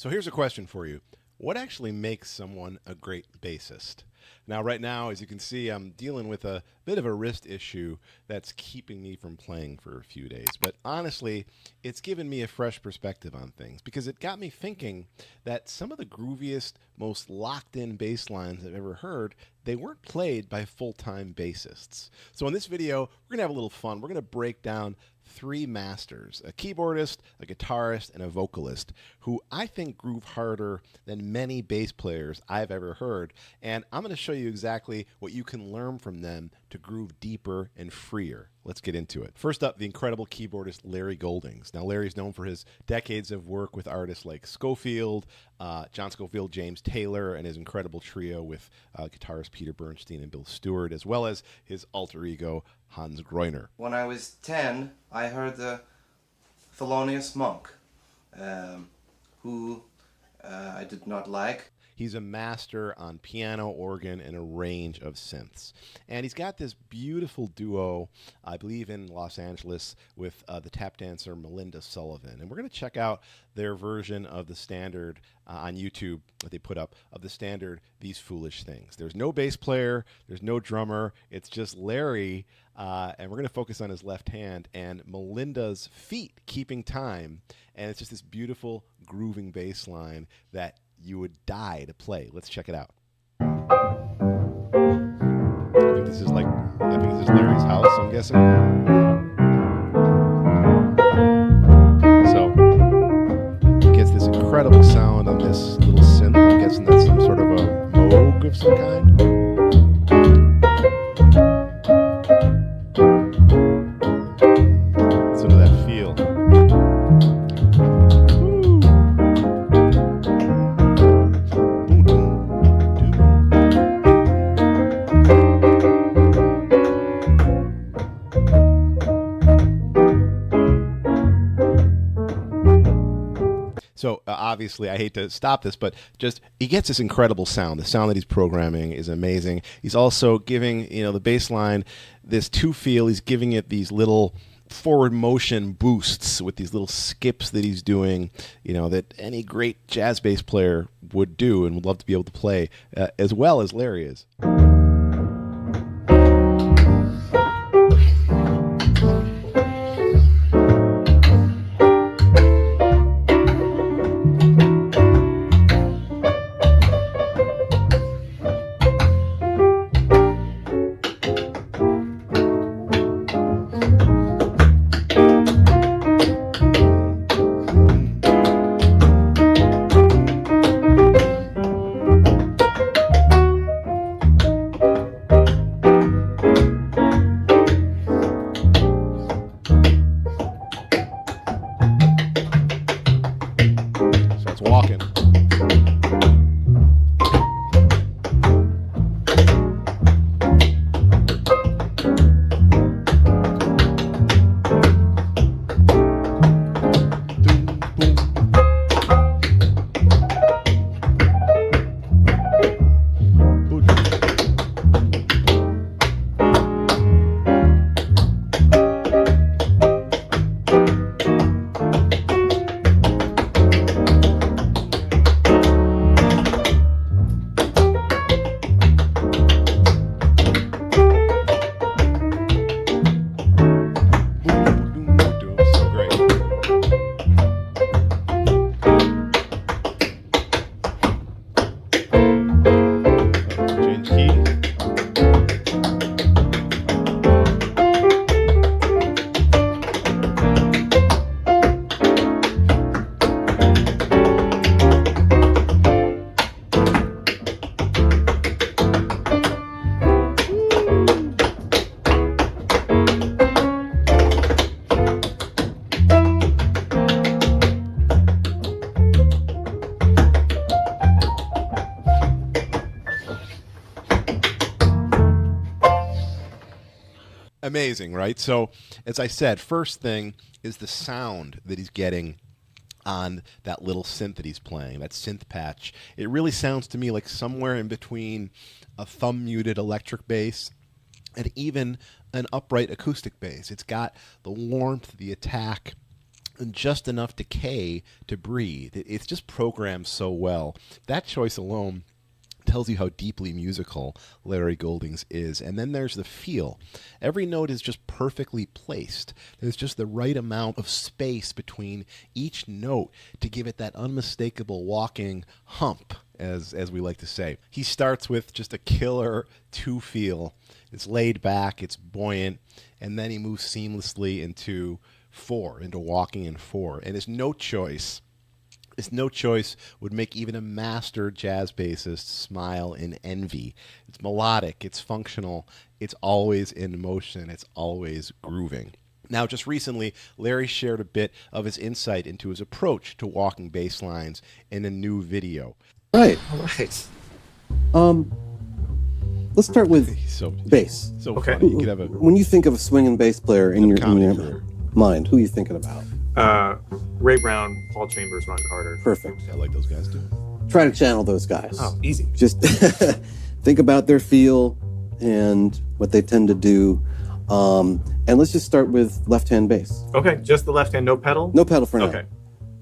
So here's a question for you. What actually makes someone a great bassist? Now, right now, as you can see, I'm dealing with a bit of a wrist issue that's keeping me from playing for a few days. But honestly, it's given me a fresh perspective on things because it got me thinking that some of the grooviest, most locked-in bass lines I've ever heard, they weren't played by full-time bassists. So in this video, we're going to have a little fun. We're going to break down three masters, a keyboardist, a guitarist, and a vocalist, who I think groove harder than many bass players I've ever heard. And I'm going to show you exactly what you can learn from them to groove deeper and freer. Let's get into it. First up, the incredible keyboardist Larry Goldings. Now, Larry's known for his decades of work with artists like Scofield, John Scofield, James Taylor, and his incredible trio with guitarist Peter Bernstein and Bill Stewart, as well as his alter ego, Hans Greuner. When I was 10, I heard the Thelonious Monk, who I did not like. He's a master on piano, organ, and a range of synths. And he's got this beautiful duo, I believe in Los Angeles, with the tap dancer Melinda Sullivan. And we're going to check out their version of the standard on YouTube that they put up of the standard These Foolish Things. There's no bass player, there's no drummer, it's just Larry, and we're going to focus on his left hand and Melinda's feet keeping time. And it's just this beautiful grooving bass line that you would die to play. Let's check it out. I think this is Larry's house, I'm guessing. So he gets this incredible sound on this little synth. I'm guessing that's some sort of a Moog of some kind. Listen to that feel. So obviously, I hate to stop this, but just he gets this incredible sound. The sound that he's programming is amazing. He's also giving the bass line this two feel. He's giving it these little forward motion boosts with these little skips that he's doing, that any great jazz bass player would do and would love to be able to play as well as Larry is. Walking. Amazing, right? So, as I said, first thing is the sound that he's getting on that little synth that he's playing, that synth patch. It really sounds to me like somewhere in between a thumb-muted electric bass and even an upright acoustic bass. It's got the warmth, the attack, just enough decay to breathe. It's just programmed so well. That choice alone tells you how deeply musical Larry Goldings is. And then there's the feel. Every note is just perfectly placed. There's just the right amount of space between each note to give it that unmistakable walking hump, as we like to say. He starts with just a killer 2 feel. It's laid back, it's buoyant, and then he moves seamlessly into 4, into walking in 4. And his note choice would make even a master jazz bassist smile in envy. It's melodic, it's functional, it's always in motion, it's always grooving. Now, just recently, Larry shared a bit of his insight into his approach to walking bass lines in a new video. Right. All right. Let's start with bass. So Okay. funny. You could have a When you think of a swinging bass player in your career. mind, who are you thinking about? Ray Brown, Paul Chambers, Ron Carter. Perfect. I like those guys too. Try to channel those guys. Oh, easy. Just think about their feel and what they tend to do. And let's just start with left-hand bass. Okay, just the left hand, no pedal? No pedal for now. Okay.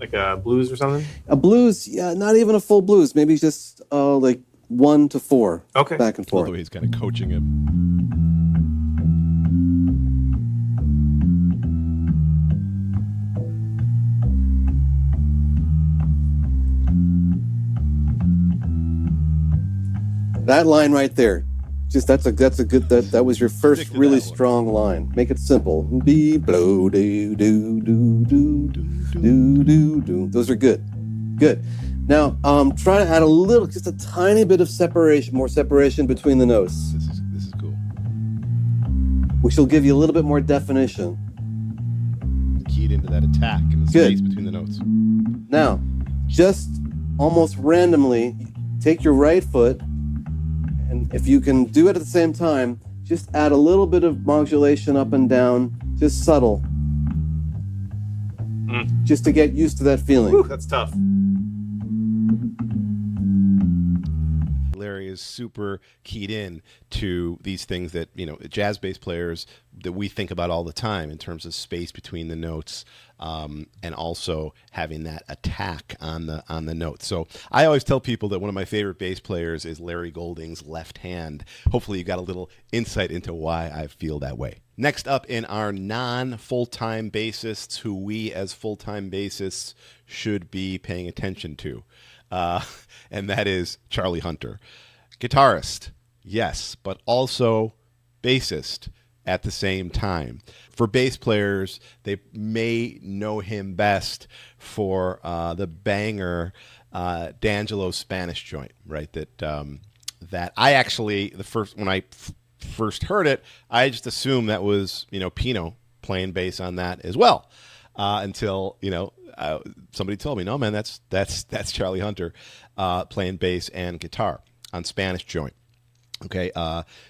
Like a blues or something? A blues, yeah, not even a full blues. Maybe just like 1 to 4. Okay. Back and All forth. the way he's kind of coaching him. That line right there. Just that's a good that was your first Stick to really that one. strong line. Make it simple. Be blow do do do do do do do. Those are good. Good. Now try to add a little, just a tiny bit of separation, more separation between the notes, This is cool. which will give you a little bit more definition. Keyed into that attack and the Good. space between the notes. Now, just almost randomly take your right foot, and if you can do it at the same time, just add a little bit of modulation up and down, just subtle. Just to get used to that feeling. Whew, that's tough. Larry is super keyed in to these things that, jazz bass players that we think about all the time in terms of space between the notes, and also having that attack on the notes. So I always tell people that one of my favorite bass players is Larry Goldings' left hand. Hopefully you got a little insight into why I feel that way. Next up in our non-full-time bassists, who we as full-time bassists should be paying attention to, and that is Charlie Hunter. Guitarist, yes, but also bassist at the same time. For bass players, they may know him best for the banger D'Angelo's Spanish joint, right? That I actually, when I first heard it, I just assumed that was, Pino playing bass on that as well, until somebody told me, no man, that's Charlie Hunter playing bass and guitar on Spanish joint. Okay,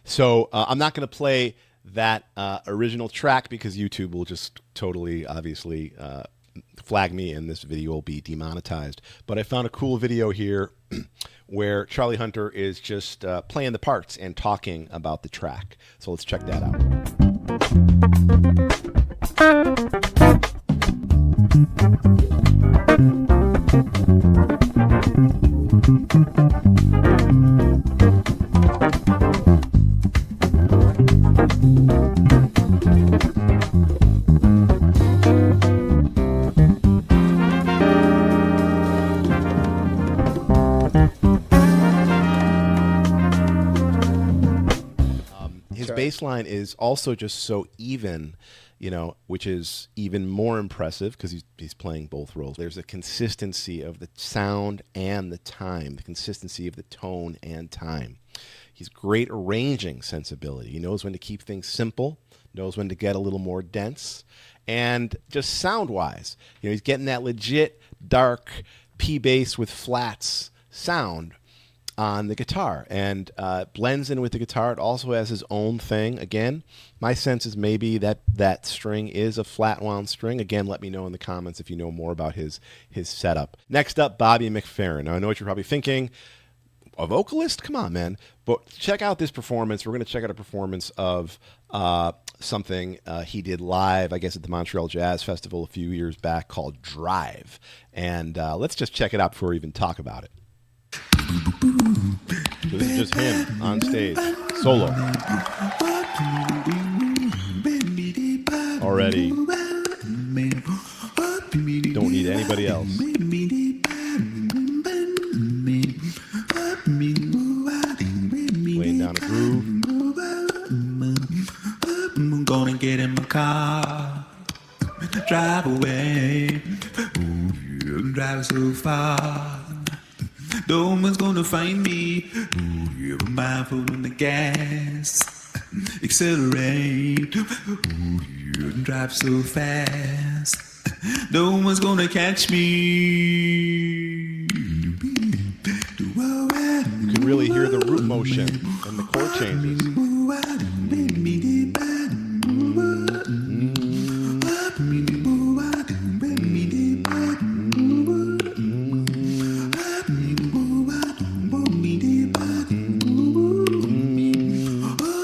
so I'm not going to play that original track because YouTube will just totally, obviously, flag me and this video will be demonetized. But I found a cool video here where Charlie Hunter is just playing the parts and talking about the track. So let's check that His bass line is also just so even, which is even more impressive because he's playing both roles. There's a consistency of the sound and the time, the consistency of the tone and time. He's great arranging sensibility. He knows when to keep things simple, knows when to get a little more dense, and just sound-wise, he's getting that legit dark P bass with flats sound on the guitar, and blends in with the guitar. It also has his own thing. Again, my sense is maybe that string is a flat wound string. Again, let me know in the comments if you know more about his setup. Next up, Bobby McFerrin. Now, I know what you're probably thinking. A vocalist? Come on, man. But check out this performance. We're going to check out a performance of something he did live, I guess, at the Montreal Jazz Festival a few years back called Drive. And let's just check it out before we even talk about it. This is just him on stage, solo. Already don't need anybody else. Laying down a groove. I'm gonna get in my car, drive away. Ooh, yeah, drive so far. No one's gonna find me. Ooh, yeah, put my foot on the gas, accelerate. Ooh, yeah, drive so fast. No one's gonna catch me. You can really hear the root motion and the chord changes.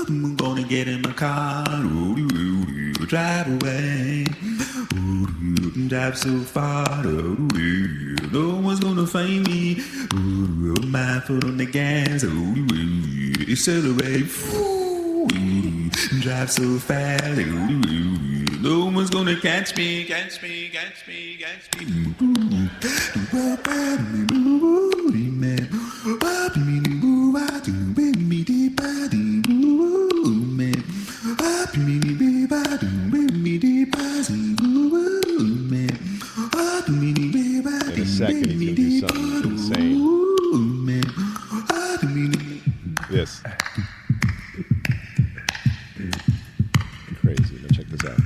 I'm gonna get in my car, drive away, drive so far, no one's gonna find me. My foot on the gas, accelerate, drive so fast, no one's gonna catch me, catch me, catch me, catch me. In a second, he's going to do something insane. This. Crazy. Now check this out.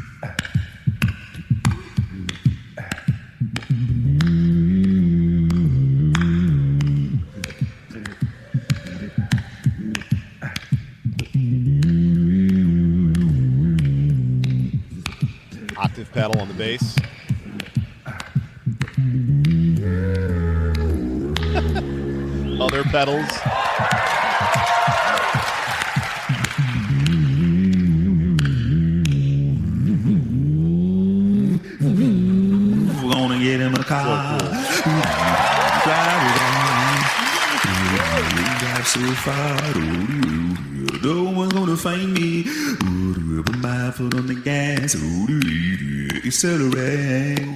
Octave pedal on the bass. Other pedals. We're gonna get in the car. So cool. Drive so far. No one's gonna find me. Put my foot on the gas. Accelerate.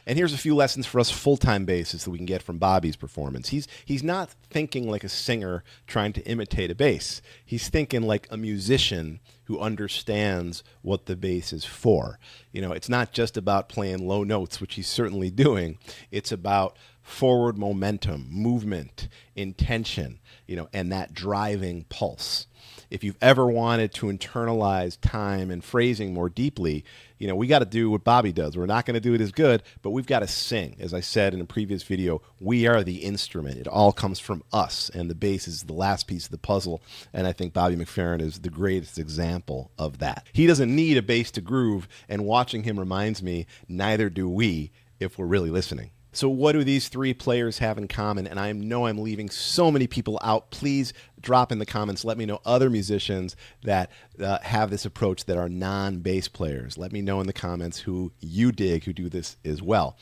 And here's a few lessons for us full-time bassists that we can get from Bobby's performance. He's not thinking like a singer trying to imitate a bass. He's thinking like a musician who understands what the bass is for. You know, it's not just about playing low notes, which he's certainly doing. It's about forward momentum, movement, intention, you know, and that driving pulse. If you've ever wanted to internalize time and phrasing more deeply, you know, we got to do what Bobby does. We're not going to do it as good, but we've got to sing. As I said in a previous video, we are the instrument. It all comes from us, and the bass is the last piece of the puzzle, and I think Bobby McFerrin is the greatest example of that. He doesn't need a bass to groove, and watching him reminds me, neither do we if we're really listening. So what do these three players have in common? And I know I'm leaving so many people out. Please drop in the comments. Let me know other musicians that have this approach that are non-bass players. Let me know in the comments who you dig, who do this as well.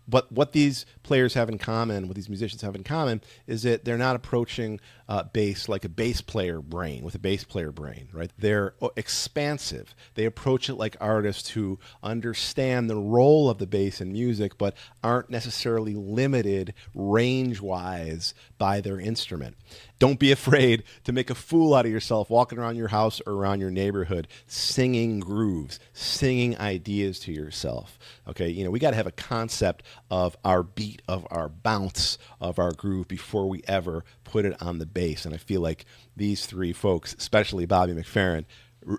But what these players have in common, what these musicians have in common, is that they're not approaching bass like a bass player brain, with a bass player brain, right? They're expansive. They approach it like artists who understand the role of the bass in music, but aren't necessarily limited range-wise by their instrument. Don't be afraid to make a fool out of yourself walking around your house or around your neighborhood, singing grooves, singing ideas to yourself. Okay, you know, we got to have a concept of our beat, of our bounce, of our groove before we ever put it on the bass. And I feel like these three folks, especially Bobby McFerrin,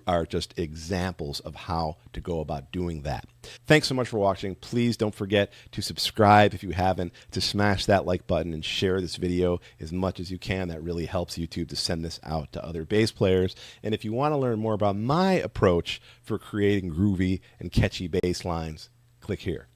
are just examples of how to go about doing that. Thanks so much for watching. Please don't forget to subscribe if you haven't, to smash that like button and share this video as much as you can. That really helps YouTube to send this out to other bass players. And if you want to learn more about my approach for creating groovy and catchy bass lines, click here.